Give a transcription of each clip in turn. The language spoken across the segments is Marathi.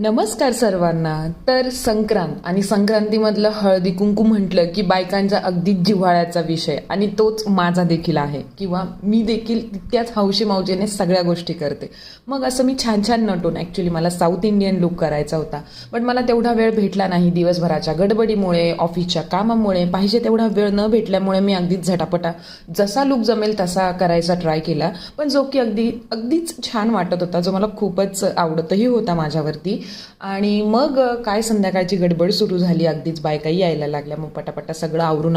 नमस्कार सर्वांना. तर संक्रांत आणि संक्रांतीमधलं हळदी कुंकू म्हटलं की बायकांचा अगदी जिव्हाळ्याचा विषय आणि तोच माझा देखील आहे किंवा मी देखील तितक्याच हौशी मौजेने सगळ्या गोष्टी करते. मग असं मी छान छान नटून ॲक्च्युली मला साऊथ इंडियन लुक करायचा होता, पण मला तेवढा वेळ भेटला नाही. दिवसभराच्या गडबडीमुळे, ऑफिसच्या कामामुळे, पाहिजे तेवढा वेळ न भेटल्यामुळे मी अगदीच झटापटा जसा लुक जमेल तसा करायचा ट्राय केला, पण जो की अगदीच छान वाटत होता, जो मला खूपच आवडतही होता माझ्यावरती. आणि मग काय संध्याकाळची गडबड सुरू झाली, अगदीच बायकाही यायला लागल्या. मग पटापटा सगळं आवरून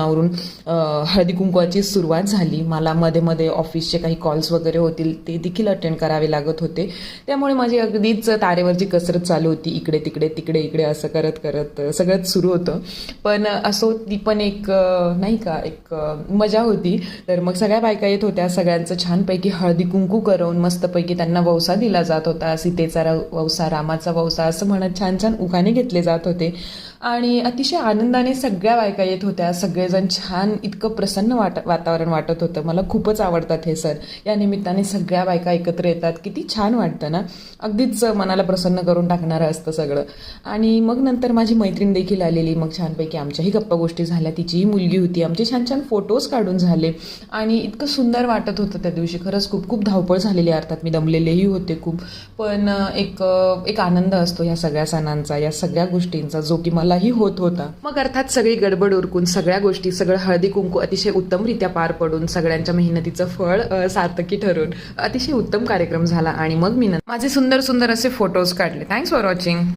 हळदी कुंकवाची सुरुवात झाली. मला मध्ये मध्ये ऑफिसचे काही कॉल्स वगैरे होतील ते देखील अटेंड करावे लागत होते, त्यामुळे माझी अगदीच तारेवरची कसरत चालू होती. इकडे तिकडे तिकडे इकडे असं करत करत सगळंच सुरू होतं. पण असो, ती पण एक नाही का एक मजा होती. तर मग सगळ्या बायका येत होत्या, सगळ्यांचं छानपैकी हळदी कुंकू करून मस्तपैकी त्यांना वौसा दिला जात होता. सीतेचा वौसा, रामाचा वौसा असं म्हणत छान छान उखाणे घेतले जात होते आणि अतिशय आनंदाने सगळ्या बायका येत होत्या. सगळेजण छान, इतकं प्रसन्न वातावरण वाटत होतं. मला खूपच आवडतात हे सण. या निमित्ताने सगळ्या बायका एकत्र येतात, किती छान वाटतं ना. अगदीच मनाला प्रसन्न करून टाकणारं असतं सगळं. आणि मग नंतर माझी मैत्रीण देखील आलेली. मग छानपैकी आमच्याही गप्पा गोष्टी झाल्या. तिचीही मुलगी होती. आमचे छान छान फोटोज काढून झाले आणि इतकं सुंदर वाटत होतं त्या दिवशी. खरंच खूप खूप धावपळ झालेली, अर्थात मी दमलेलेही होते खूप, पण एक आनंद असतो या सगळ्या सणांचा, या सगळ्या गोष्टींचा, जो की मलाही होत होता. मग अर्थात सगळी गडबड उरकून सगळ्या गोष्टी, सगळं हळदी कुंकू अतिशय उत्तमरित्या पार पडून, सगळ्यांच्या मेहनतीचं फळ सार्थकी ठरून अतिशय उत्तम कार्यक्रम झाला. आणि मग मी माझे सुंदर सुंदर असे फोटोज काढले. Thanks for watching.